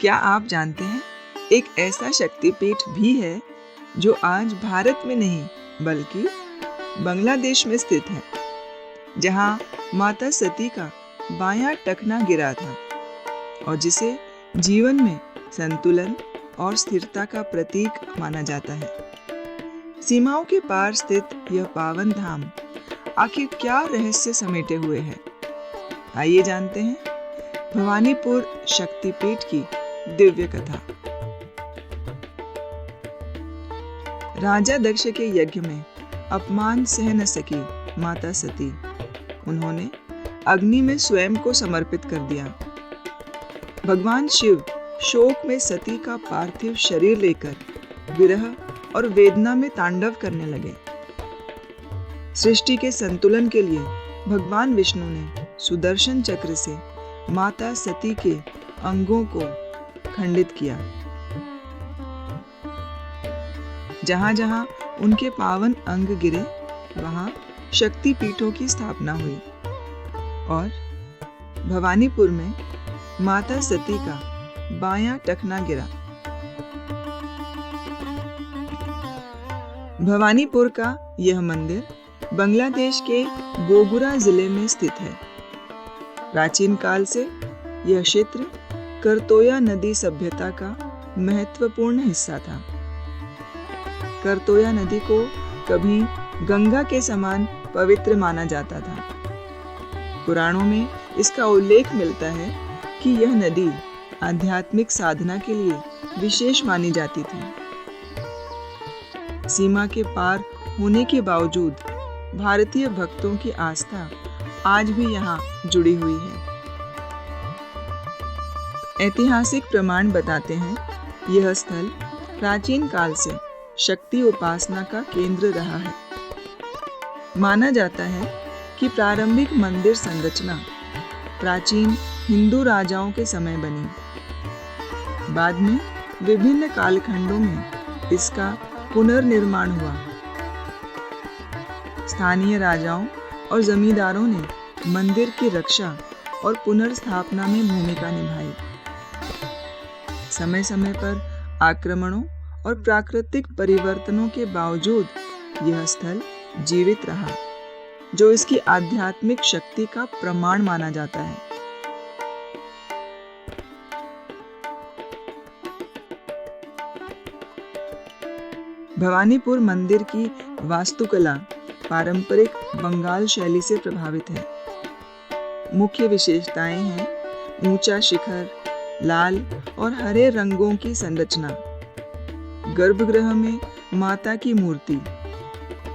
क्या आप जानते हैं, एक ऐसा शक्तिपीठ भी है जो आज भारत में नहीं बल्कि बांग्लादेश में स्थित है, जहां माता सती का बायां टखना गिरा था और जिसे जीवन में संतुलन और स्थिरता का प्रतीक माना जाता है। सीमाओं के पार स्थित यह पावन धाम आखिर क्या रहस्य समेटे हुए है, आइए जानते हैं भवानीपुर शक्तिपीठ की दिव्य कथा। राजा दक्ष के यज्ञ में अपमान सह न सकी माता सती, उन्होंने अग्नि में स्वयं को समर्पित कर दिया। भगवान शिव शोक में सती का पार्थिव शरीर लेकर विरह और वेदना में तांडव करने लगे। सृष्टि के संतुलन के लिए भगवान विष्णु ने सुदर्शन चक्र से माता सती के अंगों को खंडित किया। जहां जहां उनके पावन अंग गिरे, वहां शक्तिपीठों की स्थापना हुई और भवानीपुर में माता सती का बायां टखना गिरा। भवानीपुर का यह मंदिर बांग्लादेश के बोगुरा जिले में स्थित है। प्राचीन काल से यह क्षेत्र करतोया नदी सभ्यता का महत्वपूर्ण हिस्सा था। करतोया नदी को कभी गंगा के समान पवित्र माना जाता था। पुराणों में इसका उल्लेख मिलता है कि यह नदी आध्यात्मिक साधना के लिए विशेष मानी जाती थी। सीमा के पार होने के बावजूद भारतीय भक्तों की आस्था आज भी यहाँ जुड़ी हुई है। ऐतिहासिक प्रमाण बताते हैं, यह स्थल प्राचीन काल से शक्ति उपासना का केंद्र रहा है। माना जाता है कि प्रारंभिक मंदिर संरचना प्राचीन हिंदू राजाओं के समय बनी। बाद में विभिन्न कालखंडों में इसका पुनर्निर्माण हुआ। स्थानीय राजाओं और जमींदारों ने मंदिर की रक्षा और पुनर्स्थापना में भूमिका निभाई। समय समय पर आक्रमणों और प्राकृतिक परिवर्तनों के बावजूद यह स्थल जीवित रहा, जो इसकी आध्यात्मिक शक्ति का प्रमाण माना जाता है। भवानीपुर मंदिर की वास्तुकला पारंपरिक बंगाल शैली से प्रभावित है। मुख्य विशेषताएं हैं ऊंचा शिखर, लाल और हरे रंगों की संरचना, गर्भगृह में माता की मूर्ति,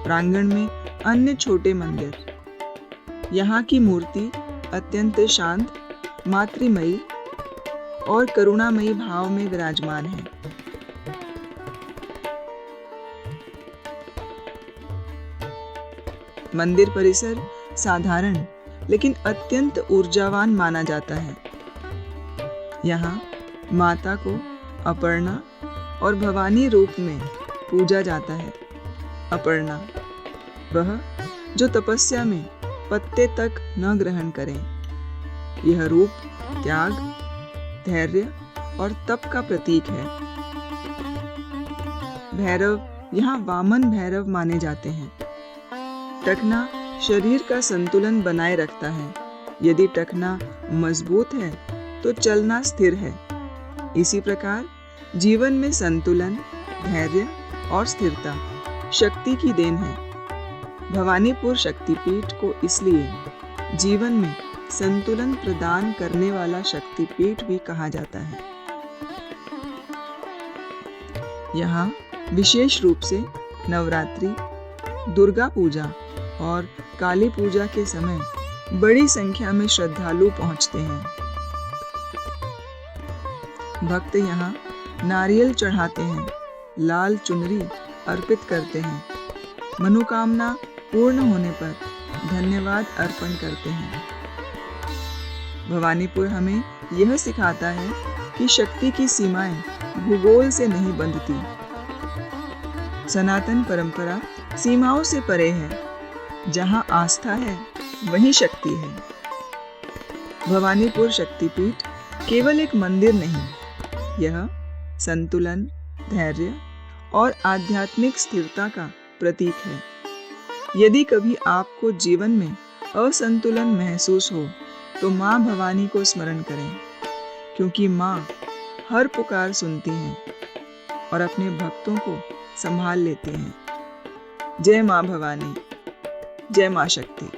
प्रांगण में अन्य छोटे मंदिर। यहाँ की मूर्ति अत्यंत शांत, मातृमयी और करुणामयी भाव में विराजमान है। मंदिर परिसर साधारण लेकिन अत्यंत ऊर्जावान माना जाता है। यहाँ माता को अपर्णा और भवानी रूप में पूजा जाता है। अपर्णा, वह जो तपस्या में पत्ते तक न ग्रहण करें। यह रूप त्याग, धैर्य और तप का प्रतीक है। भैरव यहाँ वामन भैरव माने जाते हैं। टखना शरीर का संतुलन बनाए रखता है। यदि टखना मजबूत है तो चलना स्थिर है। इसी प्रकार जीवन में संतुलन, धैर्य और स्थिरता शक्ति की देन है। भवानीपुर शक्तिपीठ को इसलिए जीवन में संतुलन प्रदान करने वाला शक्तिपीठ भी कहा जाता है। यहाँ विशेष रूप से नवरात्रि, दुर्गा पूजा और काली पूजा के समय बड़ी संख्या में श्रद्धालु पहुंचते हैं। भक्त यहाँ नारियल चढ़ाते हैं, लाल चुनरी अर्पित करते हैं, मनोकामना पूर्ण होने पर धन्यवाद अर्पण करते हैं। भवानीपुर हमें यह सिखाता है कि शक्ति की सीमाएं भूगोल से नहीं बंधती। सनातन परंपरा सीमाओं से परे है। जहां आस्था है, वहीं शक्ति है। भवानीपुर शक्तिपीठ केवल एक मंदिर नहीं, यह संतुलन, धैर्य और आध्यात्मिक स्थिरता का प्रतीक है। यदि कभी आपको जीवन में असंतुलन महसूस हो तो माँ भवानी को स्मरण करें, क्योंकि माँ हर पुकार सुनती हैं और अपने भक्तों को संभाल लेती हैं। जय माँ भवानी, जय माँ शक्ति।